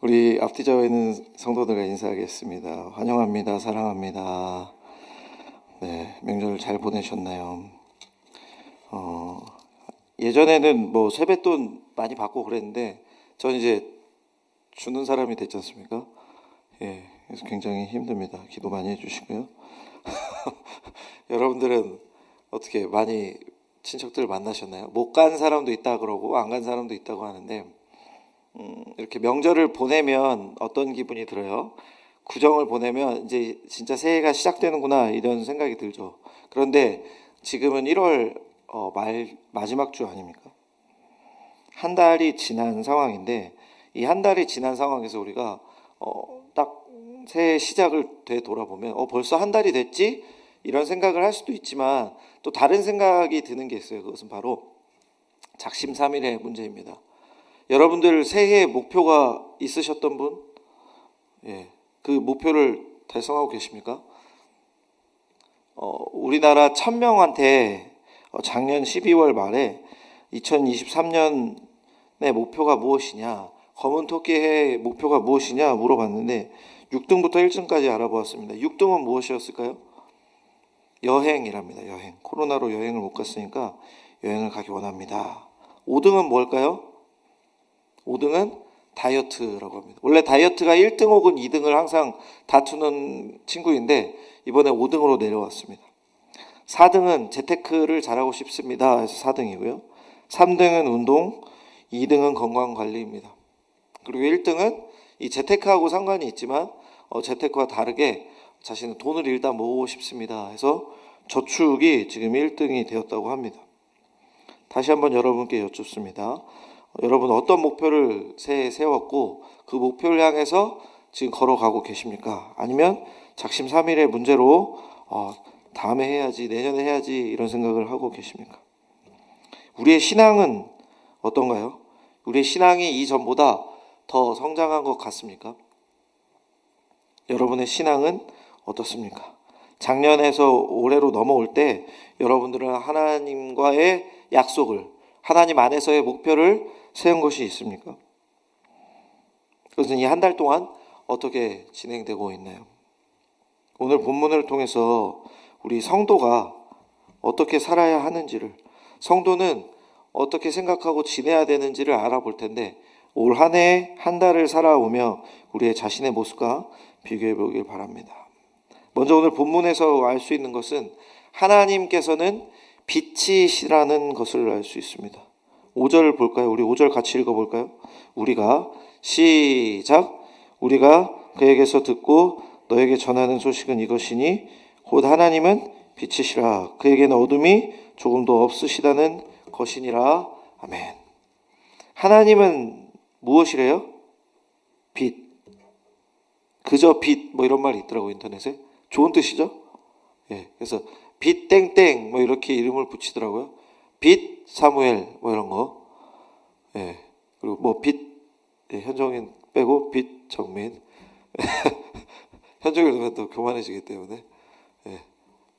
우리 앞뒤좌우에 있는 성도들과 인사하겠습니다. 환영합니다. 사랑합니다. 네, 명절 잘 보내셨나요? 예전에는 뭐 세뱃돈 많이 받고 그랬는데 전 이제 주는 사람이 됐지 않습니까? 예, 그래서 굉장히 힘듭니다. 기도 많이 해주시고요. 여러분들은 어떻게 많이 친척들 만나셨나요? 못 간 사람도 있다 그러고 안 간 사람도 있다고 하는데 이렇게 명절을 보내면 어떤 기분이 들어요? 구정을 보내면 이제 진짜 새해가 시작되는구나 이런 생각이 들죠. 그런데 지금은 1월 마지막 주 아닙니까? 한 달이 지난 상황인데 이 한 달이 지난 상황에서 우리가 딱 새해 시작을 되돌아보면 벌써 한 달이 됐지? 이런 생각을 할 수도 있지만 또 다른 생각이 드는 게 있어요. 그것은 바로 작심삼일의 문제입니다. 여러분들 새해 목표가 있으셨던 분? 예, 그 목표를 달성하고 계십니까? 우리나라 1000명한테 작년 12월 말에 2023년의 목표가 무엇이냐, 검은 토끼의 목표가 무엇이냐 물어봤는데 6등부터 1등까지 알아보았습니다. 6등은 무엇이었을까요? 여행이랍니다. 여행. 코로나로 여행을 못 갔으니까 여행을 가기 원합니다. 5등은 뭘까요? 5등은 다이어트라고 합니다. 원래 다이어트가 1등 혹은 2등을 항상 다투는 친구인데 이번에 5등으로 내려왔습니다. 4등은 재테크를 잘하고 싶습니다. 해서 4등이고요. 3등은 운동, 2등은 건강관리입니다. 그리고 1등은 이 재테크하고 상관이 있지만 재테크와 다르게 자신은 돈을 일단 모으고 싶습니다. 해서 저축이 지금 1등이 되었다고 합니다. 다시 한번 여러분께 여쭙습니다. 여러분 어떤 목표를 새해에 세웠고 그 목표를 향해서 지금 걸어가고 계십니까? 아니면 작심삼일의 문제로 다음에 해야지, 내년에 해야지 이런 생각을 하고 계십니까? 우리의 신앙은 어떤가요? 우리의 신앙이 이전보다 더 성장한 것 같습니까? 여러분의 신앙은 어떻습니까? 작년에서 올해로 넘어올 때 여러분들은 하나님과의 약속을, 하나님 안에서의 목표를 세운 것이 있습니까? 그것은 이 한 달 동안 어떻게 진행되고 있나요? 오늘 본문을 통해서 우리 성도가 어떻게 살아야 하는지를, 성도는 어떻게 생각하고 지내야 되는지를 알아볼 텐데 올 한 해 한 달을 살아오며 우리의 자신의 모습과 비교해 보길 바랍니다. 먼저 오늘 본문에서 알 수 있는 것은 하나님께서는 빛이시라는 것을 알 수 있습니다. 5절 볼까요? 우리 5절 같이 읽어볼까요? 우리가 시작. 우리가 그에게서 듣고 너에게 전하는 소식은 이것이니 곧 하나님은 빛이시라. 그에게는 어둠이 조금도 없으시다는 것이니라. 아멘. 하나님은 무엇이래요? 빛. 그저 빛 뭐 이런 말이 있더라고요. 인터넷에. 좋은 뜻이죠? 예, 그래서 빛 땡땡 뭐 이렇게 이름을 붙이더라고요. 빛 사무엘 뭐 이런 거. 예. 그리고 뭐 빛 현정인 빼고 빛 정민. 현정일 넣으면 또 교만해지기 때문에. 예.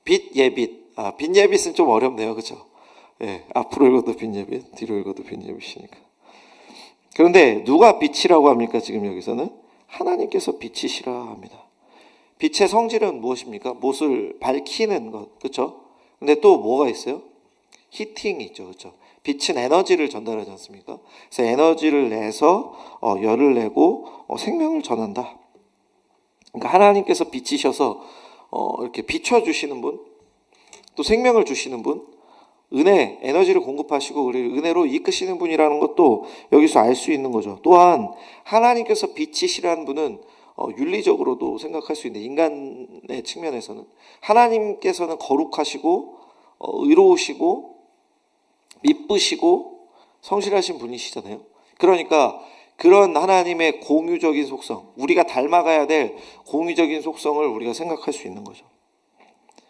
빛 예빛. 빛 예빛은 좀 어렵네요. 그렇죠? 예. 앞으로 읽어도 빛 예빛, 뒤로 읽어도 빛 예빛이니까. 그런데 누가 빛이라고 합니까? 지금 여기서는 하나님께서 빛이시라 합니다. 빛의 성질은 무엇입니까? 못을 밝히는 것, 그렇죠? 근데 또 뭐가 있어요? 히팅이 있죠, 그렇죠? 빛은 에너지를 전달하지 않습니까? 그래서 에너지를 내서 열을 내고 생명을 전한다. 그러니까 하나님께서 빛이셔서 이렇게 비춰주시는 분, 또 생명을 주시는 분, 은혜, 에너지를 공급하시고 우리를 은혜로 이끄시는 분이라는 것도 여기서 알 수 있는 거죠. 또한 하나님께서 빛이시라는 분은 윤리적으로도 생각할 수 있는데 인간의 측면에서는 하나님께서는 거룩하시고 의로우시고 미쁘시고 성실하신 분이시잖아요. 그러니까 그런 하나님의 공유적인 속성, 우리가 닮아가야 될 공유적인 속성을 우리가 생각할 수 있는 거죠.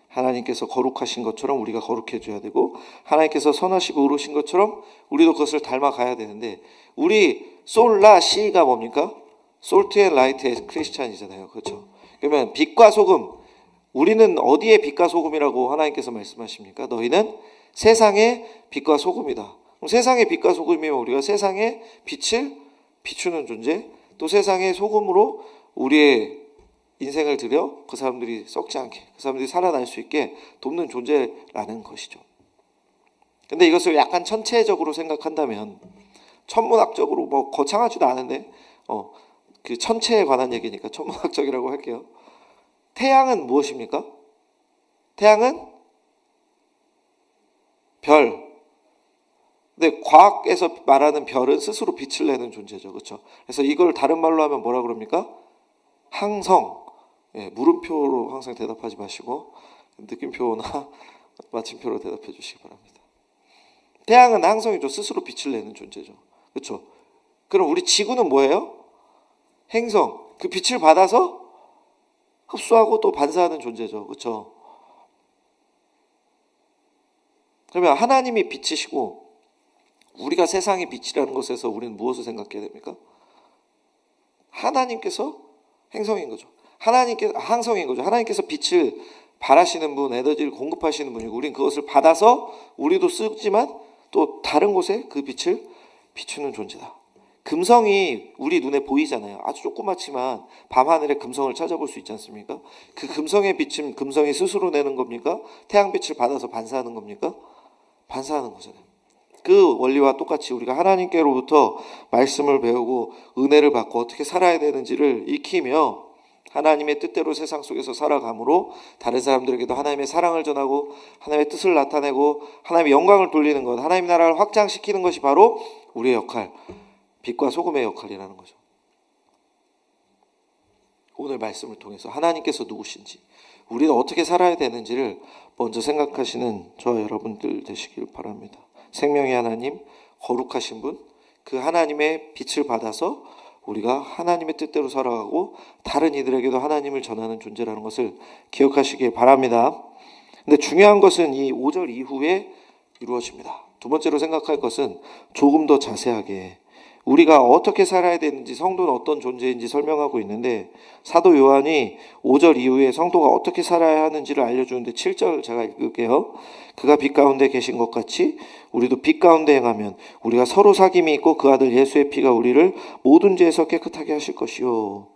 하나님께서 거룩하신 것처럼 우리가 거룩해져야 되고 하나님께서 선하시고 의로우신 것처럼 우리도 그것을 닮아가야 되는데 우리 솔라 시가 뭡니까? 솔트 앤 라이트의 크리스찬이잖아요. 그렇죠? 그러면 빛과 소금, 우리는 어디에 빛과 소금이라고 하나님께서 말씀하십니까? 너희는 세상의 빛과 소금이다. 그럼 세상의 빛과 소금이면 우리가 세상의 빛을 비추는 존재, 또 세상의 소금으로 우리의 인생을 들여 그 사람들이 썩지 않게, 그 사람들이 살아날 수 있게 돕는 존재라는 것이죠. 근데 이것을 약간 천체적으로 생각한다면, 천문학적으로 뭐 거창하지도 않은데 그 천체에 관한 얘기니까 천문학적이라고 할게요. 태양은 무엇입니까? 태양은 별. 근데 과학에서 말하는 별은 스스로 빛을 내는 존재죠. 그렇죠? 그래서 이걸 다른 말로 하면 뭐라 그럽니까? 항성. 예, 물음표로 항상 대답하지 마시고 느낌표나 마침표로 대답해 주시기 바랍니다. 태양은 항성이죠. 스스로 빛을 내는 존재죠. 그렇죠? 그럼 우리 지구는 뭐예요? 행성. 그 빛을 받아서 흡수하고 또 반사하는 존재죠. 그렇죠? 그러면 하나님이 빛이시고 우리가 세상의 빛이라는 것에서 우리는 무엇을 생각해야 됩니까? 하나님께서 행성인 거죠. 하나님께서 항성인 거죠. 하나님께서 빛을 발하시는 분, 에너지를 공급하시는 분이고 우리는 그것을 받아서 우리도 쓰지만 또 다른 곳에 그 빛을 비추는 존재다. 금성이 우리 눈에 보이잖아요. 아주 조그맣지만 밤하늘에 금성을 찾아볼 수 있지 않습니까? 그 금성의 빛은 금성이 스스로 내는 겁니까? 태양빛을 받아서 반사하는 겁니까? 반사하는 거잖아요. 그 원리와 똑같이 우리가 하나님께로부터 말씀을 배우고 은혜를 받고 어떻게 살아야 되는지를 익히며 하나님의 뜻대로 세상 속에서 살아감으로 다른 사람들에게도 하나님의 사랑을 전하고 하나님의 뜻을 나타내고 하나님의 영광을 돌리는 것, 하나님의 나라를 확장시키는 것이 바로 우리의 역할, 빛과 소금의 역할이라는 거죠. 오늘 말씀을 통해서 하나님께서 누구신지, 우리는 어떻게 살아야 되는지를 먼저 생각하시는 저와 여러분들 되시길 바랍니다. 생명의 하나님, 거룩하신 분, 그 하나님의 빛을 받아서 우리가 하나님의 뜻대로 살아가고 다른 이들에게도 하나님을 전하는 존재라는 것을 기억하시길 바랍니다. 근데 중요한 것은 이 5절 이후에 이루어집니다. 두 번째로 생각할 것은 조금 더 자세하게 우리가 어떻게 살아야 되는지, 성도는 어떤 존재인지 설명하고 있는데 사도 요한이 5절 이후에 성도가 어떻게 살아야 하는지를 알려주는데 7절 제가 읽을게요. 그가 빛 가운데 계신 것 같이 우리도 빛 가운데 행하면 우리가 서로 사귐이 있고 그 아들 예수의 피가 우리를 모든 죄에서 깨끗하게 하실 것이요.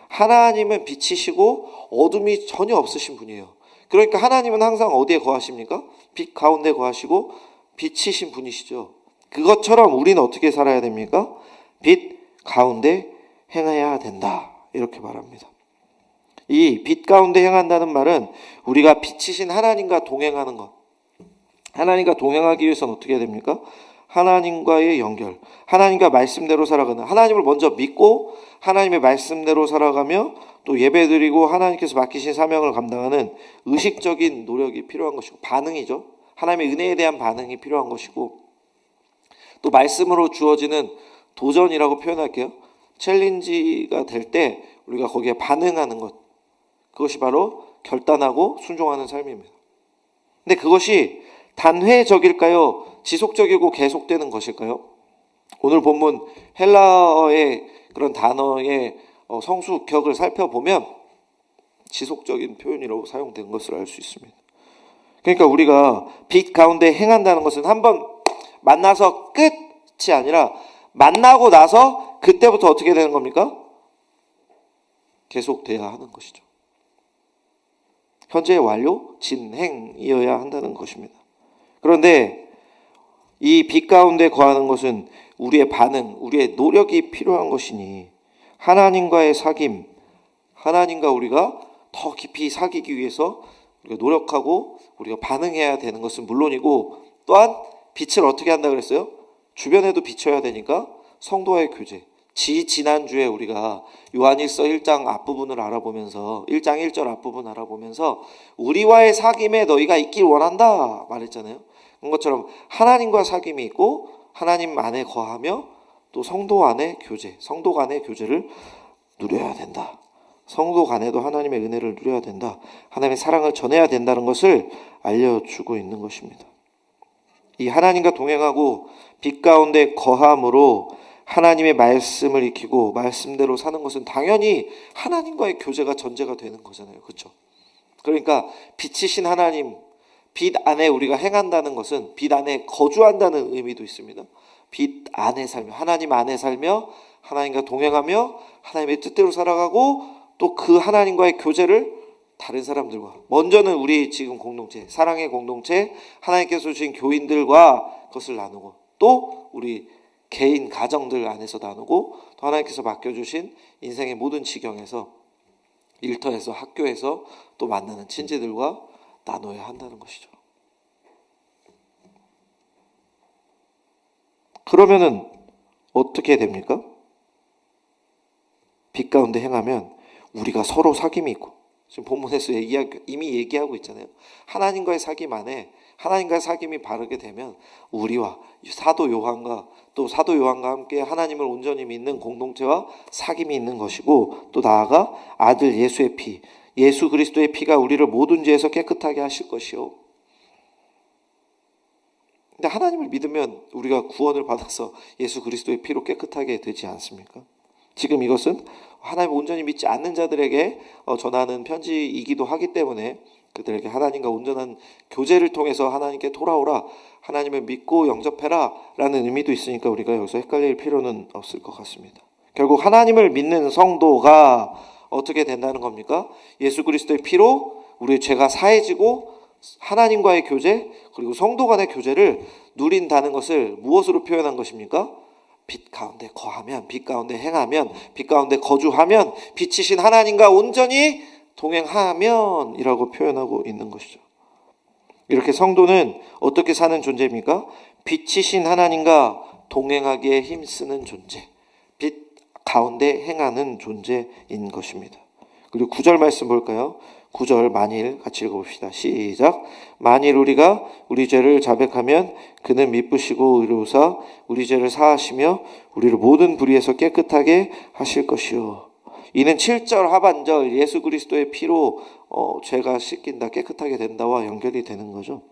하나님은 빛이시고 어둠이 전혀 없으신 분이에요. 그러니까 하나님은 항상 어디에 거하십니까? 빛 가운데 거하시고 빛이신 분이시죠. 그것처럼 우리는 어떻게 살아야 됩니까? 빛 가운데 행해야 된다. 이렇게 말합니다. 이 빛 가운데 행한다는 말은 우리가 빛이신 하나님과 동행하는 것. 하나님과 동행하기 위해서는 어떻게 해야 됩니까? 하나님과의 연결. 하나님과 말씀대로 살아가는, 하나님을 먼저 믿고 하나님의 말씀대로 살아가며 또 예배드리고 하나님께서 맡기신 사명을 감당하는 의식적인 노력이 필요한 것이고, 반응이죠. 하나님의 은혜에 대한 반응이 필요한 것이고, 또 말씀으로 주어지는 도전이라고 표현할게요. 챌린지가 될 때 우리가 거기에 반응하는 것, 그것이 바로 결단하고 순종하는 삶입니다. 근데 그것이 단회적일까요? 지속적이고 계속되는 것일까요? 오늘 본문 헬라어의 그런 단어의 성수격을 살펴보면 지속적인 표현이라고 사용된 것을 알 수 있습니다. 그러니까 우리가 빛 가운데 행한다는 것은 한번 만나서 끝이 아니라 만나고 나서 그때부터 어떻게 되는 겁니까? 계속돼야 하는 것이죠. 현재 완료, 진행이어야 한다는 것입니다. 그런데 이 빛 가운데 거하는 것은 우리의 반응, 우리의 노력이 필요한 것이니 하나님과의 사귐, 하나님과 우리가 더 깊이 사귀기 위해서 우리가 노력하고 우리가 반응해야 되는 것은 물론이고, 또한 빛을 어떻게 한다 그랬어요? 주변에도 비춰야 되니까 성도와의 교제. 지난주에 우리가 요한일서 1장 앞부분을 알아보면서 1장 1절 앞부분 알아보면서 우리와의 사귐에 너희가 있길 원한다 말했잖아요. 그런 것처럼 하나님과 사귐이 있고 하나님 안에 거하며 또 성도 안에 교제, 성도 간의 교제를 누려야 된다. 성도 간에도 하나님의 은혜를 누려야 된다. 하나님의 사랑을 전해야 된다는 것을 알려주고 있는 것입니다. 이 하나님과 동행하고 빛 가운데 거함으로 하나님의 말씀을 익히고 말씀대로 사는 것은 당연히 하나님과의 교제가 전제가 되는 거잖아요. 그렇죠? 그러니까 빛이신 하나님, 빛 안에 우리가 행한다는 것은 빛 안에 거주한다는 의미도 있습니다. 빛 안에 살며, 하나님 안에 살며 하나님과 동행하며 하나님의 뜻대로 살아가고 또 그 하나님과의 교제를 다른 사람들과, 먼저는 우리 지금 공동체, 사랑의 공동체, 하나님께서 주신 교인들과 그것을 나누고, 또 우리 개인 가정들 안에서 나누고, 또 하나님께서 맡겨주신 인생의 모든 지경에서, 일터에서, 학교에서 또 만나는 친지들과 나눠야 한다는 것이죠. 그러면은 어떻게 됩니까? 빛 가운데 행하면 우리가 서로 사귐이 있고, 지금 본문에서 이미 얘기하고 있잖아요. 하나님과의 사귐 안에, 하나님과의 사귐이 바르게 되면 우리와 사도 요한과 함께 하나님을 온전히 믿는 공동체와 사귐이 있는 것이고, 또 나아가 아들 예수의 피, 예수 그리스도의 피가 우리를 모든 죄에서 깨끗하게 하실 것이요. 근데 하나님을 믿으면 우리가 구원을 받아서 예수 그리스도의 피로 깨끗하게 되지 않습니까? 지금 이것은 하나님을 온전히 믿지 않는 자들에게 전하는 편지이기도 하기 때문에 그들에게 하나님과 온전한 교제를 통해서 하나님께 돌아오라, 하나님을 믿고 영접해라 라는 의미도 있으니까 우리가 여기서 헷갈릴 필요는 없을 것 같습니다. 결국 하나님을 믿는 성도가 어떻게 된다는 겁니까? 예수 그리스도의 피로 우리의 죄가 사해지고 하나님과의 교제, 그리고 성도 간의 교제를 누린다는 것을 무엇으로 표현한 것입니까? 빛 가운데 거하면, 빛 가운데 행하면, 빛 가운데 거주하면, 빛이신 하나님과 온전히 동행하면 이라고 표현하고 있는 것이죠. 이렇게 성도는 어떻게 사는 존재입니까? 빛이신 하나님과 동행하기에 힘쓰는 존재, 빛 가운데 행하는 존재인 것입니다. 그리고 9절 말씀 볼까요? 9절 만일 같이 읽어봅시다. 시작. 만일 우리가 우리 죄를 자백하면 그는 미쁘시고 의로우사 우리 죄를 사하시며 우리를 모든 불의에서 깨끗하게 하실 것이요. 이는 7절 하반절 예수 그리스도의 피로 죄가 씻긴다, 깨끗하게 된다와 연결이 되는 거죠.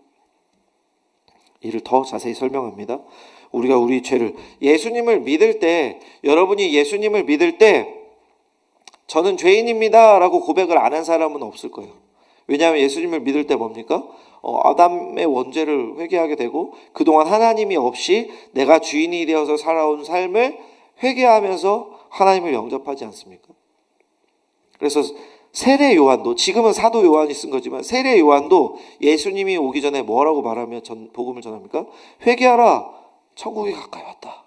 이를 더 자세히 설명합니다. 우리가 우리 죄를, 예수님을 믿을 때, 여러분이 예수님을 믿을 때 저는 죄인입니다 라고 고백을 안 한 사람은 없을 거예요. 왜냐하면 예수님을 믿을 때 뭡니까? 아담의 원죄를 회개하게 되고 그동안 하나님이 없이 내가 주인이 되어서 살아온 삶을 회개하면서 하나님을 영접하지 않습니까? 그래서 세례 요한도, 지금은 사도 요한이 쓴 거지만 세례 요한도 예수님이 오기 전에 뭐라고 말하며 복음을 전합니까? 회개하라, 천국이 가까이 왔다.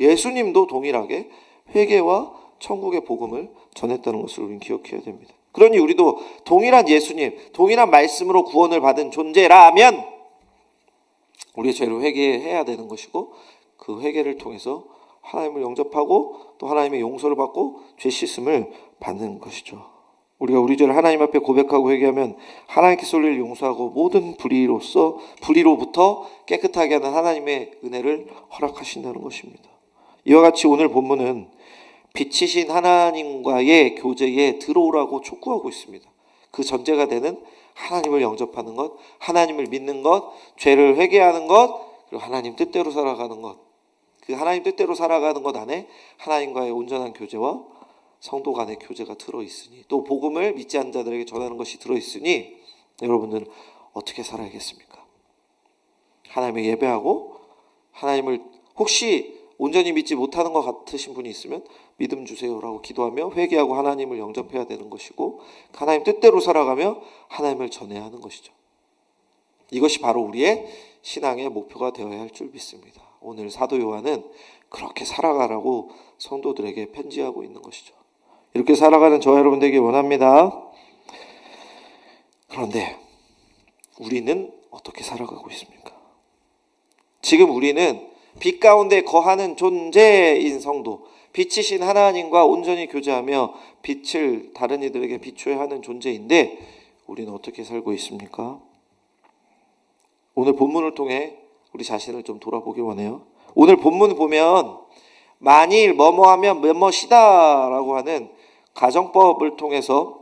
예수님도 동일하게 회개와 천국의 복음을 전했다는 것을 우리는 기억해야 됩니다. 그러니 우리도 동일한 예수님, 동일한 말씀으로 구원을 받은 존재라면 우리의 죄를 회개해야 되는 것이고, 그 회개를 통해서 하나님을 영접하고 또 하나님의 용서를 받고 죄 씻음을 받는 것이죠. 우리가 우리 죄를 하나님 앞에 고백하고 회개하면 하나님께서 우리를 용서하고 모든 불의로부터 깨끗하게 하는 하나님의 은혜를 허락하신다는 것입니다. 이와 같이 오늘 본문은 빛이신 하나님과의 교제에 들어오라고 촉구하고 있습니다. 그 전제가 되는 하나님을 영접하는 것, 하나님을 믿는 것, 죄를 회개하는 것, 그리고 하나님 뜻대로 살아가는 것. 그 하나님 뜻대로 살아가는 것 안에 하나님과의 온전한 교제와 성도 간의 교제가 들어있으니, 또 복음을 믿지 않는 자들에게 전하는 것이 들어있으니 여러분들은 어떻게 살아야겠습니까? 하나님을 예배하고 하나님을 혹시 온전히 믿지 못하는 것 같으신 분이 있으면 믿음 주세요라고 기도하며 회개하고 하나님을 영접해야 되는 것이고, 하나님 뜻대로 살아가며 하나님을 전해야 하는 것이죠. 이것이 바로 우리의 신앙의 목표가 되어야 할 줄 믿습니다. 오늘 사도 요한은 그렇게 살아가라고 성도들에게 편지하고 있는 것이죠. 이렇게 살아가는 저와 여러분 되길 원합니다. 그런데 우리는 어떻게 살아가고 있습니까? 지금 우리는 빛 가운데 거하는 존재인 성도, 빛이신 하나님과 온전히 교제하며 빛을 다른 이들에게 비춰야 하는 존재인데 우리는 어떻게 살고 있습니까? 오늘 본문을 통해 우리 자신을 좀 돌아보길 원해요. 오늘 본문을 보면 만일 뭐뭐하면 뭐뭐시다 라고 하는 가정법을 통해서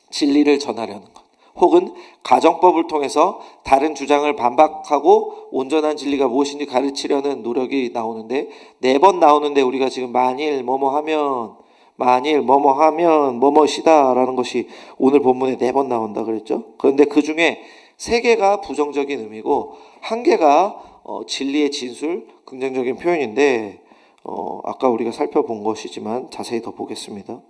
진리를 전하려는 것, 혹은 가정법을 통해서 다른 주장을 반박하고 온전한 진리가 무엇인지 가르치려는 노력이 나오는데, 4번 나오는데 우리가 지금 만일 뭐뭐하면 뭐뭐시다 라는 것이 오늘 본문에 4번 나온다 그랬죠. 그런데 그 중에 3개가 부정적인 의미고 1개가 진리의 진술, 긍정적인 표현인데 아까 우리가 살펴본 것이지만 자세히 더 보겠습니다.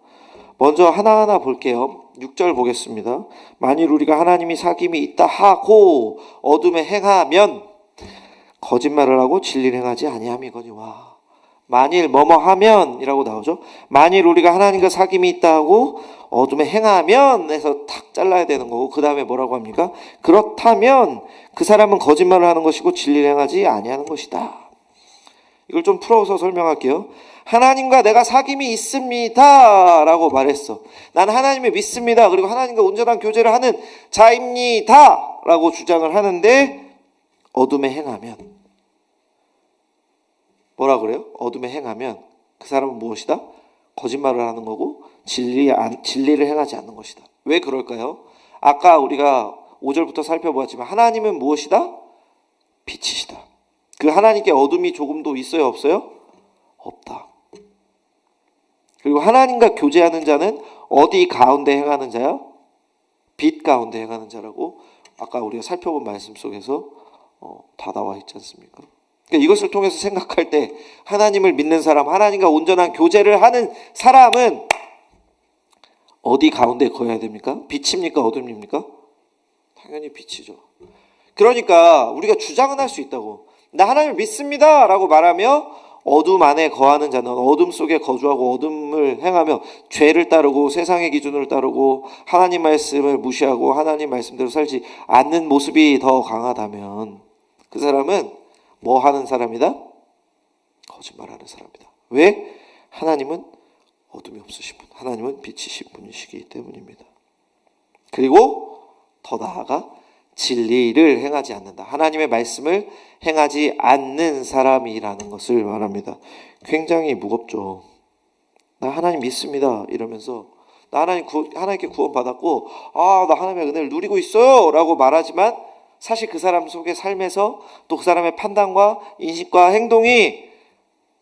먼저 하나하나 볼게요. 6절 보겠습니다. 만일 우리가 하나님이 사귐이 있다 하고 어둠에 행하면 거짓말을 하고 진리를 행하지 아니함이거니와. 만일 뭐뭐 하면 이라고 나오죠. 만일 우리가 하나님과 사귐이 있다 하고 어둠에 행하면 해서 탁 잘라야 되는 거고, 그 다음에 뭐라고 합니까? 그렇다면 그 사람은 거짓말을 하는 것이고 진리를 행하지 아니하는 것이다. 이걸 좀 풀어서 설명할게요. 하나님과 내가 사귐이 있습니다 라고 말했어. 난 하나님을 믿습니다, 그리고 하나님과 온전한 교제를 하는 자입니다 라고 주장을 하는데, 어둠에 행하면 뭐라 그래요? 어둠에 행하면 그 사람은 무엇이다? 거짓말을 하는 거고 진리를 행하지 않는 것이다. 왜 그럴까요? 아까 우리가 5절부터 살펴보았지만 하나님은 무엇이다? 빛이시다. 그 하나님께 어둠이 조금도 있어요, 없어요? 없다. 그리고 하나님과 교제하는 자는 어디 가운데 행하는 자야? 빛 가운데 행하는 자라고 아까 우리가 살펴본 말씀 속에서 다 나와 있지 않습니까? 그러니까 이것을 통해서 생각할 때 하나님을 믿는 사람, 하나님과 온전한 교제를 하는 사람은 어디 가운데 거해야 됩니까? 빛입니까? 어둠입니까? 당연히 빛이죠. 그러니까 우리가 주장은 할 수 있다고. 나 하나님을 믿습니다 라고 말하며 어둠 안에 거하는 자는 어둠 속에 거주하고 어둠을 행하며 죄를 따르고 세상의 기준을 따르고 하나님 말씀을 무시하고 하나님 말씀대로 살지 않는 모습이 더 강하다면 그 사람은 뭐 하는 사람이다? 거짓말하는 사람이다. 왜? 하나님은 어둠이 없으신 분, 하나님은 빛이신 분이시기 때문입니다. 그리고 더 나아가 진리를 행하지 않는다. 하나님의 말씀을 행하지 않는 사람이라는 것을 말합니다. 굉장히 무겁죠. 나 하나님 믿습니다 이러면서 나 하나님께 구원 받았고 나 하나님의 은혜를 누리고 있어요 라고 말하지만 사실 그 사람 속의 삶에서 또 그 사람의 판단과 인식과 행동이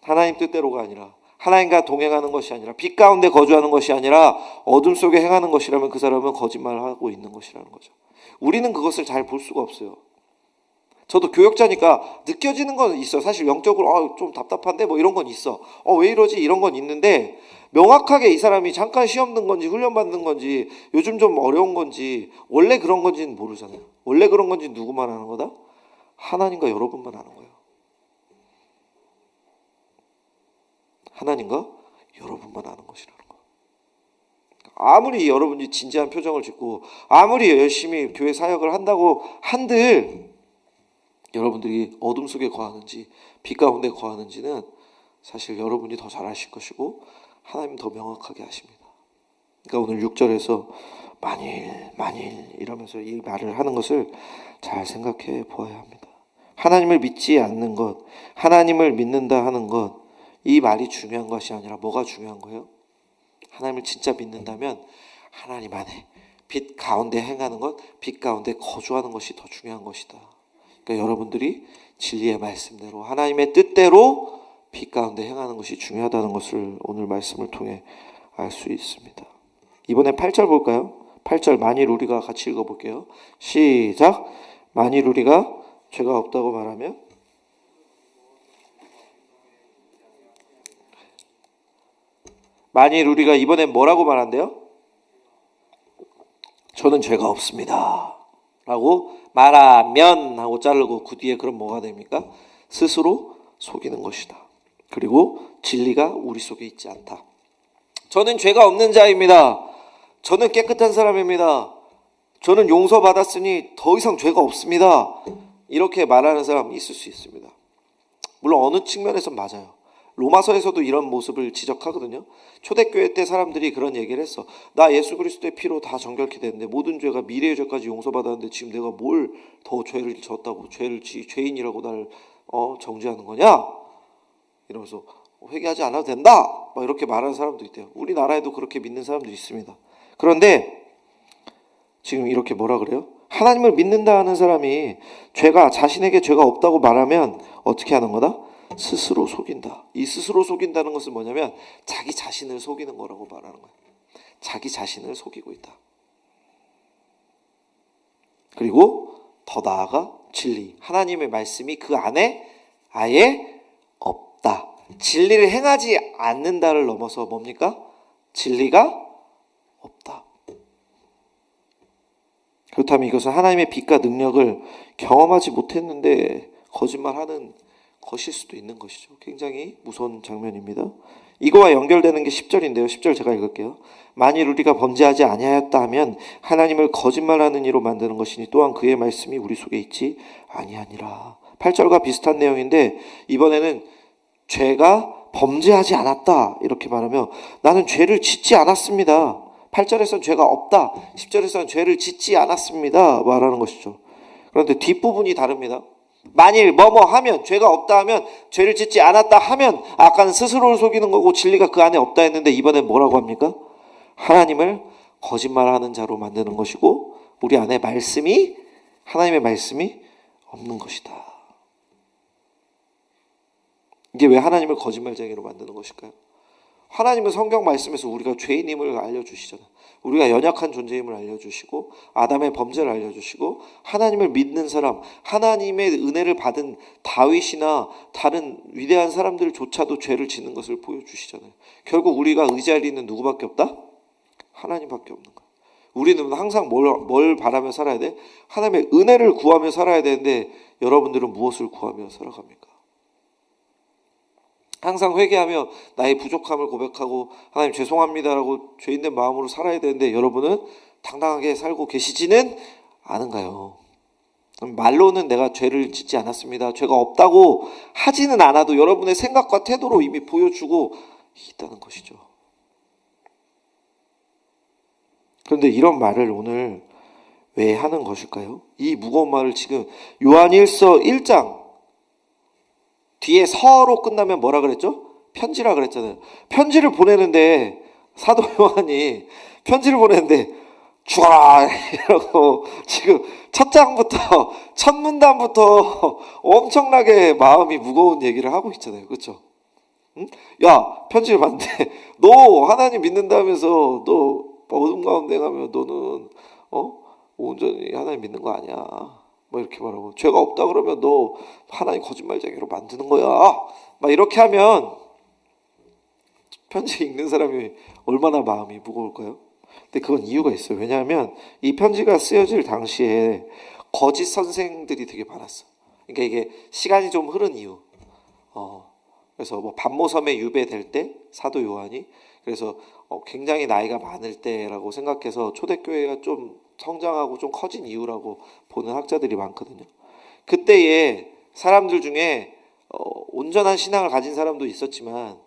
하나님 뜻대로가 아니라 하나님과 동행하는 것이 아니라 빛 가운데 거주하는 것이 아니라 어둠 속에 행하는 것이라면 그 사람은 거짓말을 하고 있는 것이라는 거죠. 우리는 그것을 잘 볼 수가 없어요. 저도 교역자니까 느껴지는 건 있어요. 사실 영적으로 좀 답답한데 뭐 이런 건 있어. 왜 이러지? 이런 건 있는데 명확하게 이 사람이 잠깐 시험 든 건지 훈련 받는 건지 요즘 좀 어려운 건지 원래 그런 건지는 모르잖아요. 원래 그런 건지 누구만 아는 거다? 하나님과 여러분만 아는 거예요. 하나님과 여러분만 아는 것이라는 거. 아무리 여러분이 진지한 표정을 짓고 아무리 열심히 교회 사역을 한다고 한들 여러분들이 어둠 속에 거하는지 빛 가운데 거하는지는 사실 여러분이 더 잘 아실 것이고 하나님 더 명확하게 아십니다. 그러니까 오늘 6절에서 만일 이러면서 이 말을 하는 것을 잘 생각해 보아야 합니다. 하나님을 믿지 않는 것, 하나님을 믿는다 하는 것, 이 말이 중요한 것이 아니라 뭐가 중요한 거예요? 하나님을 진짜 믿는다면 하나님 안에 빛 가운데 행하는 것, 빛 가운데 거주하는 것이 더 중요한 것이다. 그러니까 여러분들이 진리의 말씀대로 하나님의 뜻대로 빛 가운데 행하는 것이 중요하다는 것을 오늘 말씀을 통해 알 수 있습니다. 이번에 8절 볼까요? 8절 만일 우리가 같이 읽어볼게요. 시작. 만일 우리가 죄가 없다고 말하면 만일 우리가 이번엔 뭐라고 말한대요? 저는 죄가 없습니다 라고 말하면 하고 자르고 그 뒤에 그럼 뭐가 됩니까? 스스로 속이는 것이다. 그리고 진리가 우리 속에 있지 않다. 저는 죄가 없는 자입니다. 저는 깨끗한 사람입니다. 저는 용서받았으니 더 이상 죄가 없습니다. 이렇게 말하는 사람이 있을 수 있습니다. 물론 어느 측면에서 맞아요. 로마서에서도 이런 모습을 지적하거든요. 초대교회 때 사람들이 그런 얘기를 했어. 나 예수 그리스도의 피로 다 정결케 됐는데 모든 죄가 미래의 죄까지 용서받았는데 지금 내가 뭘 더 죄를 졌다고 죄인이라고 나를 정죄하는 거냐? 이러면서 회개하지 않아도 된다 막 이렇게 말하는 사람도 있대요. 우리나라에도 그렇게 믿는 사람도 있습니다. 그런데 지금 이렇게 뭐라 그래요? 하나님을 믿는다 하는 사람이 자신에게 죄가 없다고 말하면 어떻게 하는 거다? 스스로 속인다. 이 스스로 속인다는 것은 뭐냐면 자기 자신을 속이는 거라고 말하는 거예요. 자기 자신을 속이고 있다. 그리고 더 나아가 진리, 하나님의 말씀이 그 안에 아예 없다. 진리를 행하지 않는다를 넘어서 뭡니까? 진리가 없다. 그렇다면 이것은 하나님의 빛과 능력을 경험하지 못했는데 거짓말하는 것일 수도 있는 것이죠. 굉장히 무서운 장면입니다. 이거와 연결되는 게 10절인데요. 10절 제가 읽을게요. 만일 우리가 범죄하지 아니하였다 하면 하나님을 거짓말하는 이로 만드는 것이니 또한 그의 말씀이 우리 속에 있지 아니하니라. 8절과 비슷한 내용인데 이번에는 죄가 범죄하지 않았다 이렇게 말하며 나는 죄를 짓지 않았습니다. 8절에서는 죄가 없다. 10절에서는 죄를 짓지 않았습니다. 말하는 것이죠. 그런데 뒷부분이 다릅니다. 만일 뭐뭐 하면 죄가 없다 하면 죄를 짓지 않았다 하면 아까는 스스로를 속이는 거고 진리가 그 안에 없다 했는데 이번엔 뭐라고 합니까? 하나님을 거짓말하는 자로 만드는 것이고 우리 안에 말씀이 하나님의 말씀이 없는 것이다. 이게 왜 하나님을 거짓말쟁이로 만드는 것일까요? 하나님은 성경 말씀에서 우리가 죄인임을 알려주시잖아요. 우리가 연약한 존재임을 알려주시고 아담의 범죄를 알려주시고 하나님을 믿는 사람, 하나님의 은혜를 받은 다윗이나 다른 위대한 사람들조차도 죄를 짓는 것을 보여주시잖아요. 결국 우리가 의지할 리는 누구밖에 없다? 하나님밖에 없는 거예요. 우리는 항상 뭘 바라며 살아야 돼? 하나님의 은혜를 구하며 살아야 되는데 여러분들은 무엇을 구하며 살아갑니까? 항상 회개하며 나의 부족함을 고백하고 하나님 죄송합니다라고 죄인된 마음으로 살아야 되는데 여러분은 당당하게 살고 계시지는 않은가요? 말로는 내가 죄를 짓지 않았습니다. 죄가 없다고 하지는 않아도 여러분의 생각과 태도로 이미 보여주고 있다는 것이죠. 그런데 이런 말을 오늘 왜 하는 것일까요? 이 무거운 말을 지금 요한일서 1장 뒤에 서로 끝나면 뭐라 그랬죠? 편지라 그랬잖아요. 편지를 보내는데 사도 요한이 편지를 보내는데 죽어라 이러고 지금 첫 장부터 첫 문단부터 엄청나게 마음이 무거운 얘기를 하고 있잖아요. 그렇죠? 응? 야 편지를 봤는데 너 하나님 믿는다면서 너 어둠 가운데 가면 너는 온전히 하나님 믿는 거 아니야. 뭐 이렇게 말하고 죄가 없다 그러면 너 하나님 거짓말쟁이로 만드는 거야. 막 이렇게 하면 편지 읽는 사람이 얼마나 마음이 무거울까요? 근데 그건 이유가 있어요. 왜냐하면 이 편지가 쓰여질 당시에 거짓 선생들이 되게 많았어. 그러니까 이게 시간이 좀 흐른 이유. 그래서 뭐 반모섬에 유배될 때 사도 요한이 그래서 굉장히 나이가 많을 때라고 생각해서 초대교회가 좀 성장하고 좀 커진 이유라고 보는 학자들이 많거든요. 그때에 사람들 중에 온전한 신앙을 가진 사람도 있었지만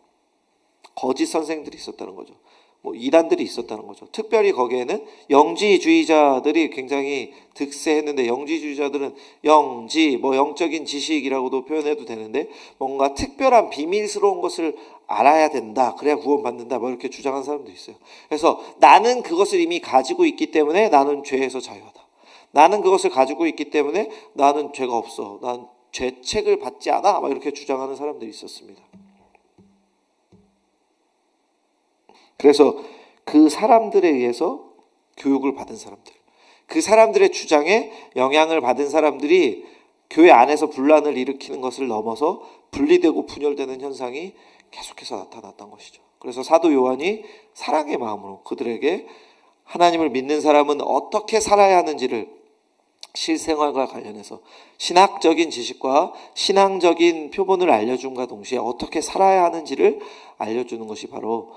거짓 선생들이 있었다는 거죠. 뭐 이단들이 있었다는 거죠. 특별히 거기에는 영지주의자들이 굉장히 득세했는데 영지주의자들은 영지 뭐 영적인 지식이라고도 표현해도 되는데 뭔가 특별한 비밀스러운 것을 알아야 된다. 그래야 구원받는다. 뭐 이렇게 주장한 사람도 있어요. 그래서 나는 그것을 이미 가지고 있기 때문에 나는 죄에서 자유하다. 나는 그것을 가지고 있기 때문에 나는 죄가 없어. 난 죄책을 받지 않아. 막 이렇게 주장하는 사람들이 있었습니다. 그래서 그 사람들에 의해서 교육을 받은 사람들, 그 사람들의 주장에 영향을 받은 사람들이 교회 안에서 분란을 일으키는 것을 넘어서 분리되고 분열되는 현상이 계속해서 나타났던 것이죠. 그래서 사도 요한이 사랑의 마음으로 그들에게 하나님을 믿는 사람은 어떻게 살아야 하는지를 실생활과 관련해서 신학적인 지식과 신앙적인 표본을 알려줌과 동시에 어떻게 살아야 하는지를 알려주는 것이 바로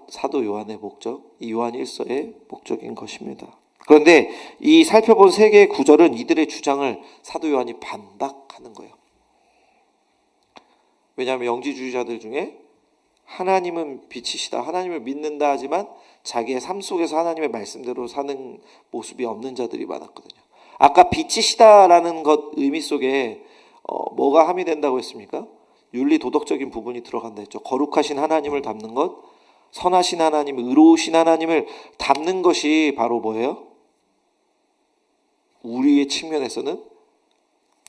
사도 요한의 목적, 이 요한 1서의 목적인 것입니다. 그런데 이 살펴본 세 개의 구절은 이들의 주장을 사도 요한이 반박하는 거예요. 왜냐하면 영지주의자들 중에 하나님은 빛이시다, 하나님을 믿는다 하지만 자기의 삶 속에서 하나님의 말씀대로 사는 모습이 없는 자들이 많았거든요. 아까 빛이시다라는 것 의미 속에 뭐가 함의된다고 했습니까? 윤리 도덕적인 부분이 들어간다 했죠. 거룩하신 하나님을 담는 것, 선하신 하나님, 의로우신 하나님을 담는 것이 바로 뭐예요? 우리의 측면에서는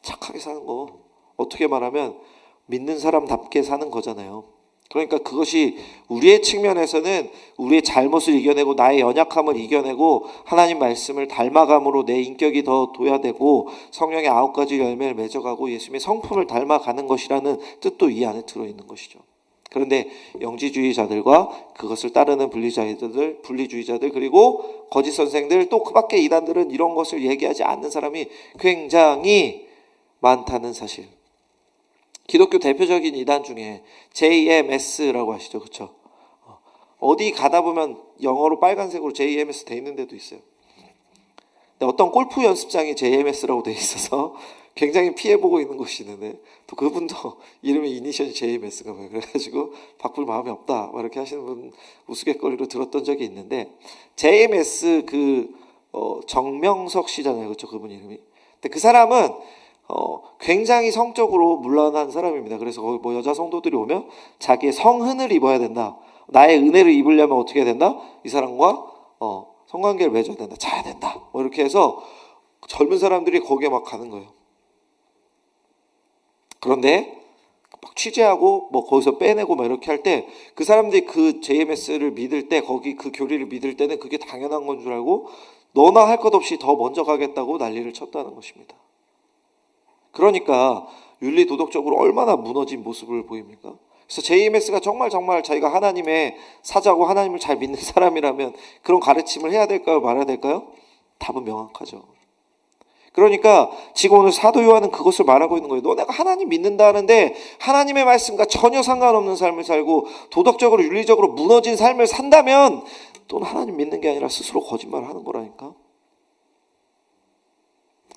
착하게 사는 거, 어떻게 말하면 믿는 사람답게 사는 거잖아요. 그러니까 그것이 우리의 측면에서는 우리의 잘못을 이겨내고 나의 연약함을 이겨내고 하나님 말씀을 닮아감으로 내 인격이 더 도야되고 성령의 9가지 열매를 맺어가고 예수님의 성품을 닮아가는 것이라는 뜻도 이 안에 들어있는 것이죠. 그런데 영지주의자들과 그것을 따르는 분리주의자들 그리고 거짓 선생들 또 그 밖에 이단들은 이런 것을 얘기하지 않는 사람이 굉장히 많다는 사실. 기독교 대표적인 이단 중에 JMS라고 하시죠, 그렇죠? 어디 가다 보면 영어로 빨간색으로 JMS 돼 있는 데도 있어요. 근데 어떤 골프 연습장이 JMS라고 돼 있어서 굉장히 피해보고 있는 곳이 있는데 또 그분도 이름이 이니셜이 JMS가 뭐예요. 그래가지고 바꿀 마음이 없다 막 이렇게 하시는 분 우스갯거리로 들었던 적이 있는데 JMS 정명석 씨잖아요, 그렇죠? 그분 이름이. 근데 그 사람은 굉장히 성적으로 문란한 사람입니다. 그래서 거기 뭐 여자 성도들이 오면 자기의 성흔을 입어야 된다. 나의 은혜를 입으려면 어떻게 해야 된다? 이 사람과 성관계를 맺어야 된다. 자야 된다. 뭐 이렇게 해서 젊은 사람들이 거기에 막 가는 거예요. 그런데 막 취재하고 뭐 거기서 빼내고 막 이렇게 할 때 그 사람들이 그 JMS를 믿을 때 거기 그 교리를 믿을 때는 그게 당연한 건 줄 알고 너나 할 것 없이 더 먼저 가겠다고 난리를 쳤다는 것입니다. 그러니까 윤리 도덕적으로 얼마나 무너진 모습을 보입니까? 그래서 JMS가 정말 자기가 하나님의 사자고 하나님을 잘 믿는 사람이라면 그런 가르침을 해야 될까요? 말아야 될까요? 답은 명확하죠. 그러니까 지금 오늘 사도 요한은 그것을 말하고 있는 거예요. 너네가 하나님 믿는다 하는데 하나님의 말씀과 전혀 상관없는 삶을 살고 도덕적으로 윤리적으로 무너진 삶을 산다면 또 하나님 믿는 게 아니라 스스로 거짓말을 하는 거라니까.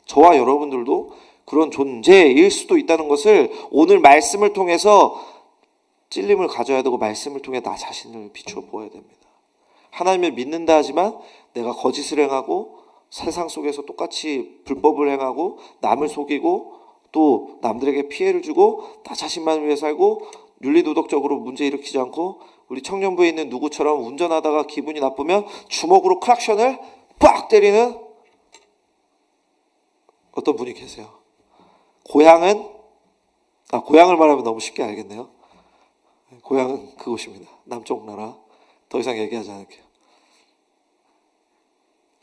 저와 여러분들도 그런 존재일 수도 있다는 것을 오늘 말씀을 통해서 찔림을 가져야 되고 말씀을 통해 나 자신을 비추어 보아야 됩니다. 하나님을 믿는다 하지만 내가 거짓을 행하고 세상 속에서 똑같이 불법을 행하고 남을 속이고 또 남들에게 피해를 주고 나 자신만 위해 살고 윤리도덕적으로 문제 일으키지 않고 우리 청년부에 있는 누구처럼 운전하다가 기분이 나쁘면 주먹으로 클락션을 빡 때리는 어떤 분이 계세요. 고향을 말하면 너무 쉽게 알겠네요. 고향은 그곳입니다. 남쪽 나라. 더 이상 얘기하지 않을게요.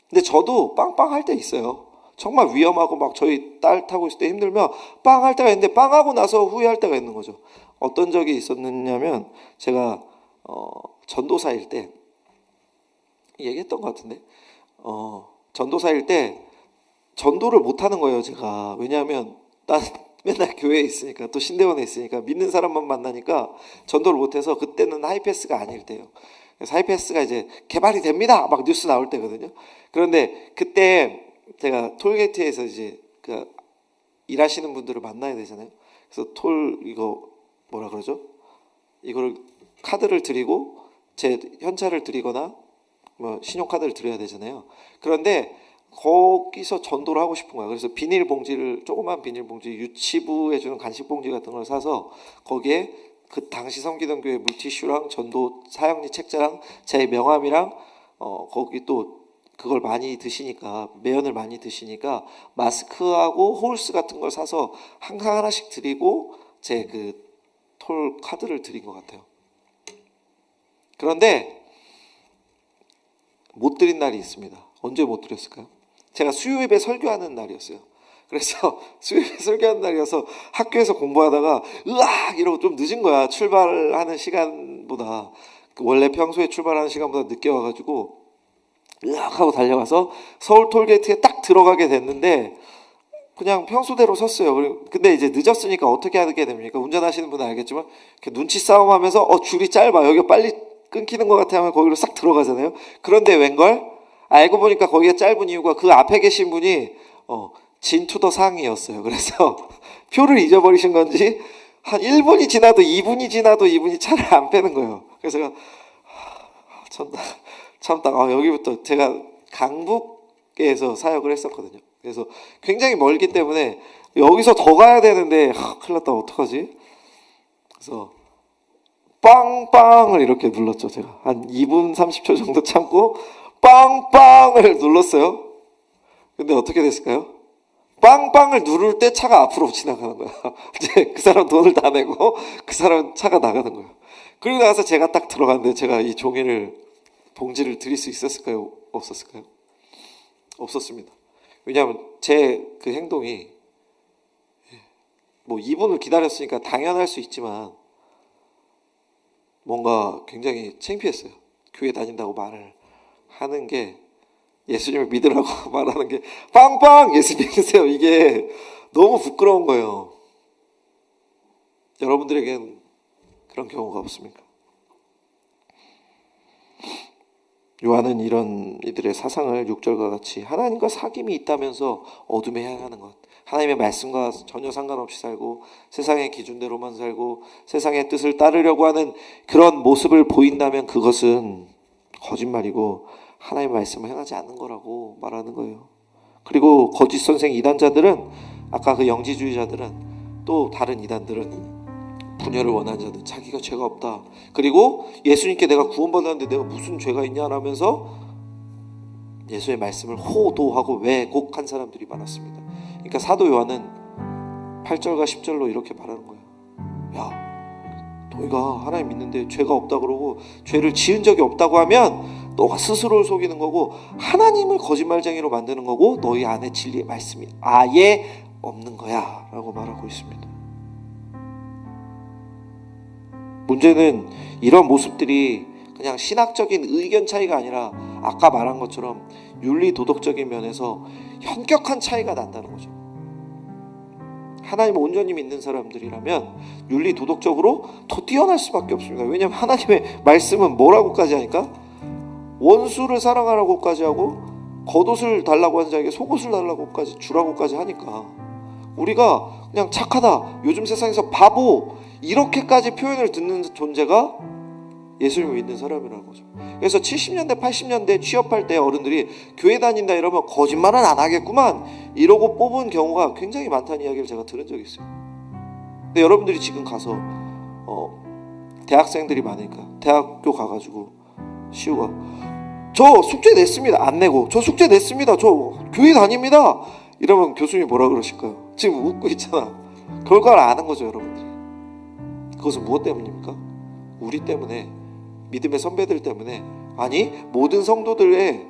근데 저도 빵빵 할 때 있어요. 정말 위험하고 막 저희 딸 타고 있을 때 힘들면 빵 할 때가 있는데 빵 하고 나서 후회할 때가 있는 거죠. 어떤 적이 있었느냐면 제가 전도사일 때 얘기했던 것 같은데 전도사일 때 전도를 못 하는 거예요, 제가. 왜냐하면 난 맨날 교회에 있으니까 또 신대원에 있으니까 믿는 사람만 만나니까 전도를 못해서 그때는 하이패스가 아닐 때요. 그래서 하이패스가 이제 개발이 됩니다. 막 뉴스 나올 때거든요. 그런데 그때 제가 톨게이트에서 이제 그 일하시는 분들을 만나야 되잖아요. 그래서 이거 뭐라 그러죠? 이거를 카드를 드리고 제 현찰을 드리거나 뭐 신용카드를 드려야 되잖아요. 그런데 거기서 전도를 하고 싶은 거야. 그래서 비닐봉지를 조그만 비닐봉지 유치부에 주는 간식봉지 같은 걸 사서 거기에 그 당시 섬기던 교회 물티슈랑 전도 사형리 책자랑 제 명함이랑 거기 또 그걸 많이 드시니까 매연을 많이 드시니까 마스크하고 홀스 같은 걸 사서 항상 하나씩 드리고 제 그 톨 카드를 드린 것 같아요. 그런데 못 드린 날이 있습니다. 언제 못 드렸을까요? 제가 수요예배 설교하는 날이었어요. 그래서 수요예배 설교하는 날이어서 학교에서 공부하다가 으악 이러고 좀 늦은 거야. 출발하는 시간보다 원래 평소에 출발하는 시간보다 늦게 와가지고 으악 하고 달려가서 서울 톨게이트에 딱 들어가게 됐는데 그냥 평소대로 섰어요. 근데 이제 늦었으니까 어떻게 하게 됩니까? 운전하시는 분은 알겠지만 눈치 싸움하면서 줄이 짧아. 여기 빨리 끊기는 것 같아 하면 거기로 싹 들어가잖아요. 그런데 웬걸? 알고 보니까 거기가 짧은 이유가 그 앞에 계신 분이 진투더 상이었어요. 그래서 표를 잊어버리신 건지 한 1분이 지나도 2분이 지나도 이분이 차를 안 빼는 거예요. 그래서 제가 참다. 여기부터 제가 강북에서 사역을 했었거든요. 그래서 굉장히 멀기 때문에 여기서 더 가야 되는데 큰일 났다. 어떡하지? 그래서 빵빵을 이렇게 눌렀죠. 제가 한 2분 30초 정도 참고 빵빵을 눌렀어요. 근데 어떻게 됐을까요? 빵빵을 누를 때 차가 앞으로 지나가는 거야. 이제 그 사람 돈을 다 내고 그 사람 차가 나가는 거예요. 그리고 나서 제가 딱 들어갔는데 제가 이 봉지를 드릴 수 있었을까요? 없었을까요? 없었습니다. 왜냐하면 제 그 행동이 뭐 2분을 기다렸으니까 당연할 수 있지만 뭔가 굉장히 창피했어요. 교회 다닌다고 말을 하는 게, 예수님을 믿으라고 말하는 게 빵빵 예수 믿으세요, 이게 너무 부끄러운 거예요. 여러분들에겐 그런 경우가 없습니까? 요한은 이런 이들의 사상을 6절과 같이 하나님과 사귐이 있다면서 어둠에 향하는 것, 하나님의 말씀과 전혀 상관없이 살고 세상의 기준대로만 살고 세상의 뜻을 따르려고 하는 그런 모습을 보인다면 그것은 거짓말이고 하나님의 말씀을 행하지 않는 거라고 말하는 거예요. 그리고 거짓 선생 이단자들은, 아까 그 영지주의자들은, 또 다른 이단들은 분열을 원하는 자들, 자기가 죄가 없다, 그리고 예수님께 내가 구원받았는데 내가 무슨 죄가 있냐 라면서 예수의 말씀을 호도하고 왜곡한 사람들이 많았습니다. 그러니까 사도 요한은 8절과 10절로 이렇게 말하는 거예요. 야, 너희가 하나님 믿는데 죄가 없다 그러고 죄를 지은 적이 없다고 하면 너가 스스로를 속이는 거고 하나님을 거짓말쟁이로 만드는 거고 너희 안에 진리의 말씀이 아예 없는 거야 라고 말하고 있습니다. 문제는 이런 모습들이 그냥 신학적인 의견 차이가 아니라 아까 말한 것처럼 윤리 도덕적인 면에서 현격한 차이가 난다는 거죠. 하나님을 온전히 믿는 사람들이라면 윤리 도덕적으로 더 뛰어날 수밖에 없습니다. 왜냐하면 하나님의 말씀은 뭐라고까지 하니까 원수를 사랑하라고까지 하고 겉옷을 달라고 하는 자에게 속옷을 달라고까지 주라고까지 하니까 우리가 그냥 착하다, 요즘 세상에서 바보, 이렇게까지 표현을 듣는 존재가 예수님을 믿는 사람이라는 거죠. 그래서 70년대 80년대 취업할 때 어른들이 교회 다닌다 이러면 거짓말은 안 하겠구만 이러고 뽑은 경우가 굉장히 많다는 이야기를 제가 들은 적이 있어요. 근데 여러분들이 지금 가서 대학생들이 많으니까 대학교 가가지고 시우가 저 숙제 냈습니다 안 내고, 저 숙제 냈습니다 저 교회 다닙니다 이러면 교수님이 뭐라 그러실까요? 지금 웃고 있잖아. 결과를 아는 거죠, 여러분들이. 그것은 무엇 때문입니까? 우리 때문에, 믿음의 선배들 때문에, 아니 모든 성도들의,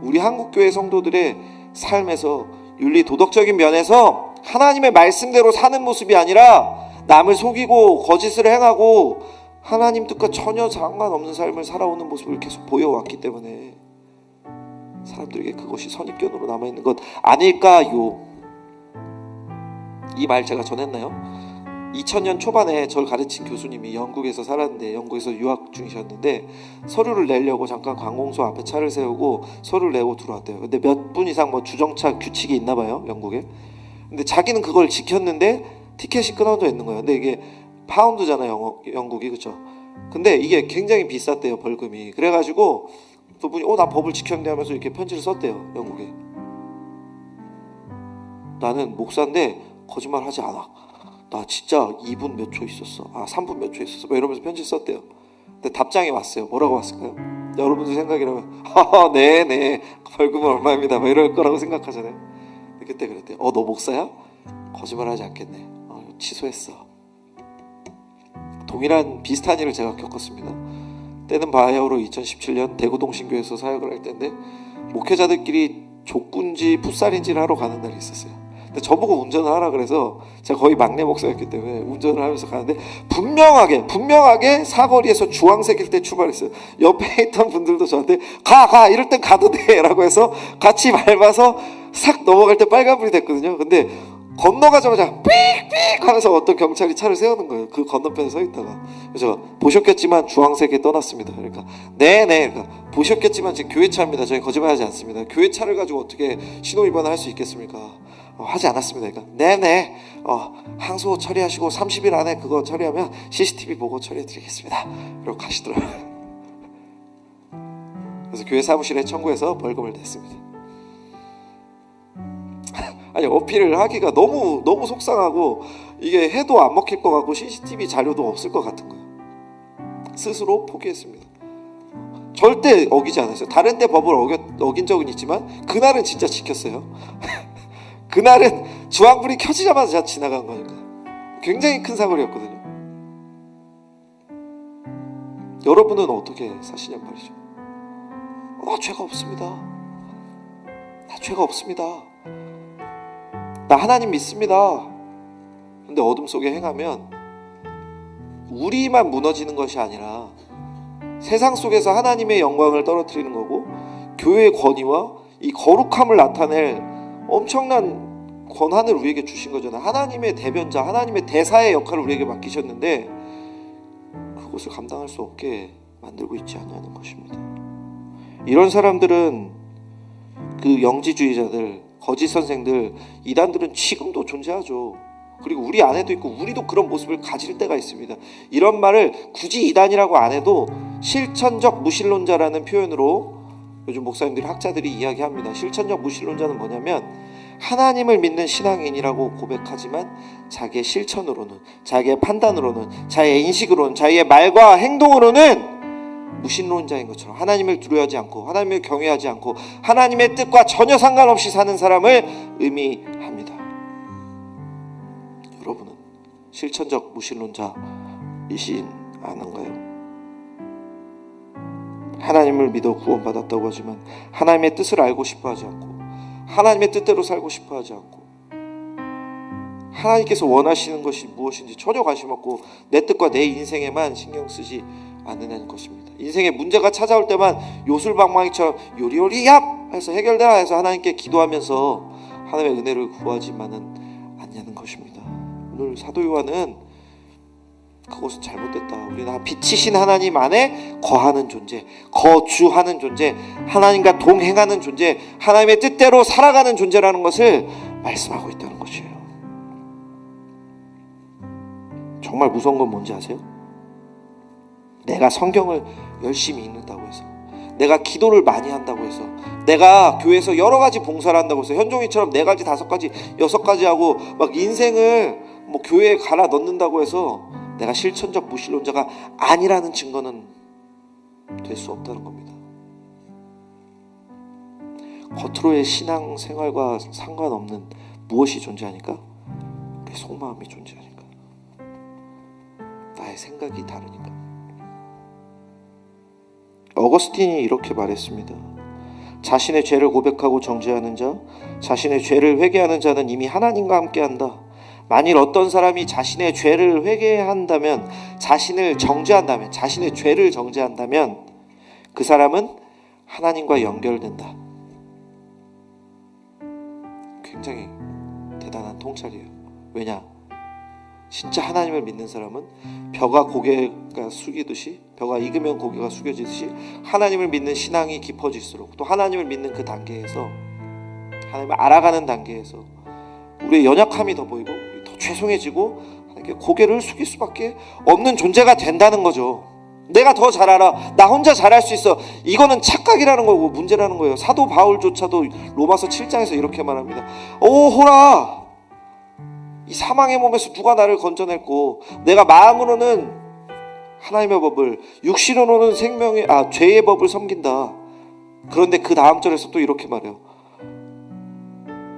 우리 한국교회 성도들의 삶에서 윤리 도덕적인 면에서 하나님의 말씀대로 사는 모습이 아니라 남을 속이고 거짓을 행하고 하나님 뜻과 전혀 상관없는 삶을 살아오는 모습을 계속 보여왔기 때문에 사람들에게 그것이 선입견으로 남아있는 것 아닐까요? 이 말 제가 전했나요? 2000년 초반에 저를 가르친 교수님이 영국에서 살았는데, 영국에서 유학 중이셨는데 서류를 내려고 잠깐 관공서 앞에 차를 세우고 서류를 내고 들어왔대요. 근데 몇 분 이상 뭐 주정차 규칙이 있나 봐요, 영국에. 근데 자기는 그걸 지켰는데 티켓이 끊어져 있는 거예요. 근데 이게 파운드잖아요, 영국이, 그렇죠? 근데 이게 굉장히 비쌌대요, 벌금이. 그래가지고 그분이 나 법을 지켰는데 하면서 이렇게 편지를 썼대요, 영국에. 나는 목사인데 거짓말 하지 않아. 나 진짜 2분 몇 초 있었어. 3분 몇 초 있었어. 뭐 이러면서 편지 썼대요. 근데 답장이 왔어요. 뭐라고 왔을까요? 여러분들 생각이라면 네네 벌금은 얼마입니다 뭐 이럴 거라고 생각하잖아요. 그때 그랬대요. 너 목사야? 거짓말 하지 않겠네. 취소했어. 동일한 비슷한 일을 제가 겪었습니다. 때는 바야흐로 2017년 대구동신교에서 사역을 할 때인데 목회자들끼리 족군지 풋살인지를 하러 가는 날이 있었어요. 근데 저보고 운전을 하라 그래서 제가 거의 막내 목사였기 때문에 운전을 하면서 가는데 분명하게 사거리에서 주황색일 때 출발했어요. 옆에 있던 분들도 저한테 가 이럴 땐 가도 돼 라고 해서 같이 밟아서 싹 넘어갈 때 빨간불이 됐거든요. 근데 건너가자마자 삑삑 하면서 어떤 경찰이 차를 세우는 거예요. 그 건너편에 서 있다가. 그래서 보셨겠지만 주황색에 떠났습니다. 그러니까 네네, 그러니까 보셨겠지만 지금 교회 차입니다. 저희 거짓말하지 않습니다. 교회 차를 가지고 어떻게 신호 위반을 할 수 있겠습니까? 하지 않았습니다. 그러니까 네네, 항소 처리하시고 30일 안에 그거 처리하면 CCTV 보고 처리해드리겠습니다. 그러고 가시더라고요. 그래서 교회 사무실에 청구해서 벌금을 냈습니다. 아니, 어필을 하기가 너무 속상하고 이게 해도 안 먹힐 것 같고 CCTV 자료도 없을 것 같은 거예요. 스스로 포기했습니다. 절대 어기지 않았어요. 다른 때 법을 어긴 적은 있지만 그날은 진짜 지켰어요. 그날은 주황불이 켜지자마자 제가 지나간 거니까. 굉장히 큰 사고였거든요. 여러분은 어떻게 사시냔 말이죠. 죄가 없습니다. 나 죄가 없습니다. 나 하나님 믿습니다. 근데 어둠 속에 행하면 우리만 무너지는 것이 아니라 세상 속에서 하나님의 영광을 떨어뜨리는 거고, 교회의 권위와 이 거룩함을 나타낼 엄청난 권한을 우리에게 주신 거잖아요. 하나님의 대변자, 하나님의 대사의 역할을 우리에게 맡기셨는데 그것을 감당할 수 없게 만들고 있지 않냐는 것입니다. 이런 사람들은, 그 영지주의자들, 거짓 선생들, 이단들은 지금도 존재하죠. 그리고 우리 안에도 있고 우리도 그런 모습을 가질 때가 있습니다. 이런 말을 굳이 이단이라고 안 해도 실천적 무신론자라는 표현으로 요즘 목사님들이, 학자들이 이야기합니다. 실천적 무신론자는 뭐냐면 하나님을 믿는 신앙인이라고 고백하지만 자기의 실천으로는, 자기의 판단으로는, 자기의 인식으로는, 자기의 말과 행동으로는 무신론자인 것처럼 하나님을 두려워하지 않고 하나님을 경외하지 않고 하나님의 뜻과 전혀 상관없이 사는 사람을 의미합니다. 여러분은 실천적 무신론자이신 않은가요? 하나님을 믿어 구원받았다고 하지만 하나님의 뜻을 알고 싶어하지 않고 하나님의 뜻대로 살고 싶어하지 않고 하나님께서 원하시는 것이 무엇인지 전혀 관심 없고 내 뜻과 내 인생에만 신경 쓰지 않는 것입니다. 인생에 문제가 찾아올 때만 요술방망이처럼 요리요리 얍 해서 해결되라 해서 하나님께 기도하면서 하나님의 은혜를 구하지만은 않냐는 것입니다. 오늘 사도 요한은 그것은 잘못됐다. 우리는 빛이신 하나님 안에 거하는 존재, 거주하는 존재, 하나님과 동행하는 존재, 하나님의 뜻대로 살아가는 존재라는 것을 말씀하고 있다는 것이에요. 정말 무서운 건 뭔지 아세요? 내가 성경을 열심히 읽는다고 해서, 내가 기도를 많이 한다고 해서, 내가 교회에서 여러 가지 봉사를 한다고 해서, 현종이처럼 4가지, 5가지, 6가지 하고 막 인생을 뭐 교회에 갈아 넣는다고 해서 내가 실천적 무신론자가 아니라는 증거는 될 수 없다는 겁니다. 겉으로의 신앙 생활과 상관없는 무엇이 존재하니까? 내 속마음이 존재하니까, 나의 생각이 다르니까. 어거스틴이 이렇게 말했습니다. 자신의 죄를 고백하고 정죄하는 자, 자신의 죄를 회개하는 자는 이미 하나님과 함께한다. 만일 어떤 사람이 자신의 죄를 회개한다면, 자신을 정죄한다면, 자신의 죄를 정죄한다면 그 사람은 하나님과 연결된다. 굉장히 대단한 통찰이에요. 왜냐? 진짜 하나님을 믿는 사람은 벼가 고개가 숙이듯이, 벼가 익으면 고개가 숙여지듯이 하나님을 믿는 신앙이 깊어질수록, 또 하나님을 믿는 그 단계에서, 하나님을 알아가는 단계에서 우리의 연약함이 더 보이고 더 죄송해지고 하나님께 고개를 숙일 수밖에 없는 존재가 된다는 거죠. 내가 더 잘 알아, 나 혼자 잘할 수 있어, 이거는 착각이라는 거고 문제라는 거예요. 사도 바울조차도 로마서 7장에서 이렇게 말합니다. 오 호라, 이 사망의 몸에서 누가 나를 건져냈고, 내가 마음으로는 하나님의 법을, 육신으로는 죄의 법을 섬긴다. 그런데 그 다음 절에서 또 이렇게 말해요.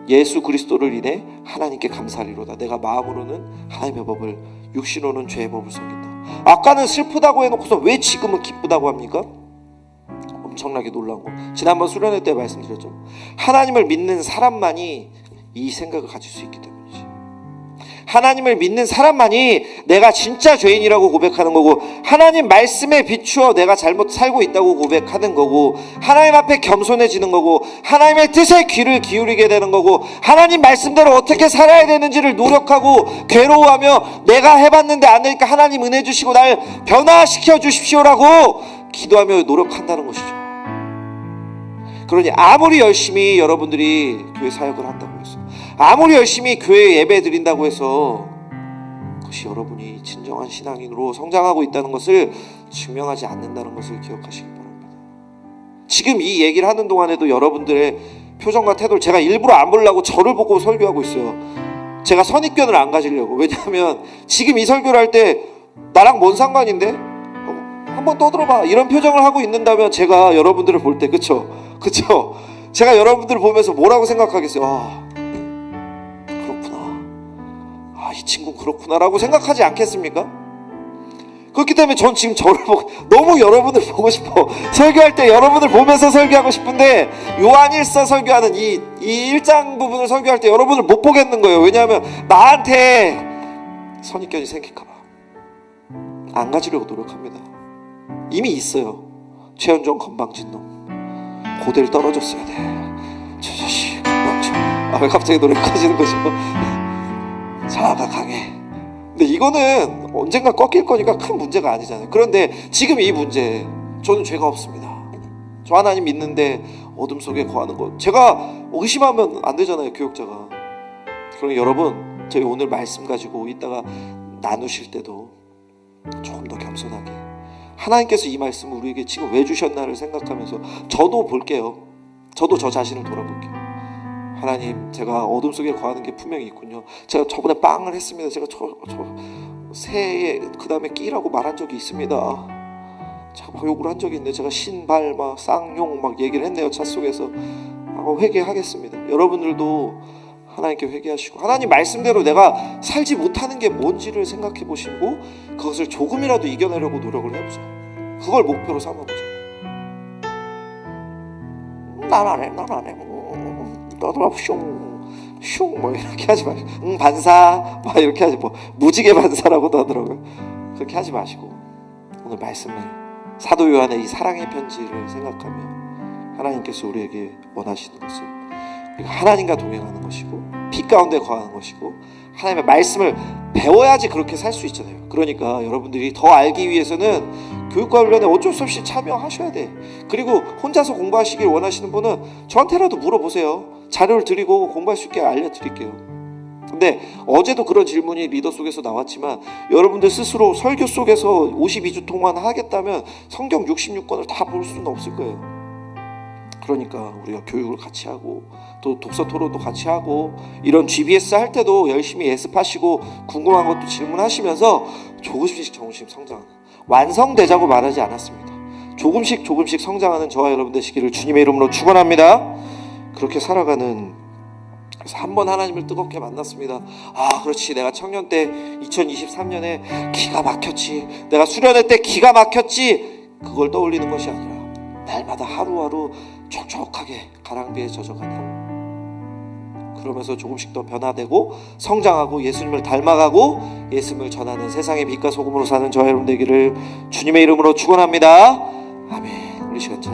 예수 그리스도를 인해 하나님께 감사하리로다. 내가 마음으로는 하나님의 법을, 육신으로는 죄의 법을 섬긴다. 아까는 슬프다고 해놓고서 왜 지금은 기쁘다고 합니까? 엄청나게 놀라운 거, 지난번 수련회 때 말씀드렸죠. 하나님을 믿는 사람만이 이 생각을 가질 수 있기 때문이지. 하나님을 믿는 사람만이 내가 진짜 죄인이라고 고백하는 거고, 하나님 말씀에 비추어 내가 잘못 살고 있다고 고백하는 거고, 하나님 앞에 겸손해지는 거고, 하나님의 뜻에 귀를 기울이게 되는 거고, 하나님 말씀대로 어떻게 살아야 되는지를 노력하고 괴로워하며 내가 해봤는데 안 되니까 하나님 은혜 주시고 날 변화시켜 주십시오라고 기도하며 노력한다는 것이죠. 그러니 아무리 열심히 여러분들이 교회 사역을 한다고 해서, 아무리 열심히 교회 예배 드린다고 해서 그것이 여러분이 진정한 신앙인으로 성장하고 있다는 것을 증명하지 않는다는 것을 기억하시기 바랍니다. 지금 이 얘기를 하는 동안에도 여러분들의 표정과 태도를 제가 일부러 안 보려고 저를 보고 설교하고 있어요. 제가 선입견을 안 가지려고. 왜냐하면 지금 이 설교를 할 때 나랑 뭔 상관인데? 한번 떠들어봐, 이런 표정을 하고 있는다면 제가 여러분들을 볼 때, 그쵸? 제가 여러분들을 보면서 뭐라고 생각하겠어요? 이 친구 그렇구나라고 생각하지 않겠습니까? 그렇기 때문에 전 지금 저를 보고 너무 여러분을 보고 싶어. 설교할 때 여러분을 보면서 설교하고 싶은데, 요한일서 설교하는 이 1장 부분을 설교할 때 여러분을 못 보겠는 거예요. 왜냐하면 나한테 선입견이 생길까 봐 안 가지려고 노력합니다. 이미 있어요. 최현종 건방진 놈, 고대를 떨어졌어야 돼. 저 자식 건방져. 왜 갑자기 노래가 커지는 거죠? 자아가 강해. 근데 이거는 언젠가 꺾일 거니까 큰 문제가 아니잖아요. 그런데 지금 이 문제, 저는 죄가 없습니다. 저 하나님 믿는데 어둠 속에 거하는 것, 제가 의심하면 안 되잖아요, 교육자가. 그러니 여러분, 저희 오늘 말씀 가지고 이따가 나누실 때도 조금 더 겸손하게, 하나님께서 이 말씀을 우리에게 지금 왜 주셨나를 생각하면서 저도 볼게요. 저도 저 자신을 돌아볼게요. 하나님, 제가 어둠 속에 거하는 게 분명히 있군요. 제가 저번에 빵을 했습니다. 제가 저 새해 그 다음에 끼라고 말한 적이 있습니다. 제가 막 욕을 한 적이 있는데 제가 신발 막 쌍용 막 얘기를 했네요, 차 속에서. 회개하겠습니다. 여러분들도 하나님께 회개하시고, 하나님 말씀대로 내가 살지 못하는 게 뭔지를 생각해 보시고 그것을 조금이라도 이겨내려고 노력을 해보자. 그걸 목표로 삼아보자. 난 안 해. 나도 슝 뭐 이렇게 하지 마시고, 반사 막 이렇게 하지, 뭐 무지개 반사라고도 하더라고요. 그렇게 하지 마시고 오늘 말씀에 사도 요한의 이 사랑의 편지를 생각하며 하나님께서 우리에게 원하시는 것은 하나님과 동행하는 것이고 빛 가운데 거하는 것이고, 하나님의 말씀을 배워야지 그렇게 살 수 있잖아요. 그러니까 여러분들이 더 알기 위해서는 교육과 훈련에 어쩔 수 없이 참여하셔야 돼. 그리고 혼자서 공부하시길 원하시는 분은 저한테라도 물어보세요. 자료를 드리고 공부할 수 있게 알려드릴게요. 근데 어제도 그런 질문이 리더 속에서 나왔지만, 여러분들 스스로 설교 속에서 52주 동안 하겠다면 성경 66권을 다 볼 수는 없을 거예요. 그러니까 우리가 교육을 같이 하고 또 독서 토론도 같이 하고, 이런 GBS 할 때도 열심히 예습하시고 궁금한 것도 질문하시면서 조금씩 성장하는, 완성되자고 말하지 않았습니다. 조금씩 성장하는 저와 여러분 되시기를 주님의 이름으로 축원합니다. 그렇게 살아가는, 그래서 한번 하나님을 뜨겁게 만났습니다. 그렇지, 내가 청년 때 2023년에 기가 막혔지, 내가 수련회 때 기가 막혔지, 그걸 떠올리는 것이 아니라 날마다 하루하루 촉촉하게 가랑비에 젖어가는, 그러면서 조금씩 더 변화되고 성장하고 예수님을 닮아가고 예수님을 전하는 세상의 빛과 소금으로 사는 저와 여러분 되기를 주님의 이름으로 축원합니다. 아멘. 우리 시간 잘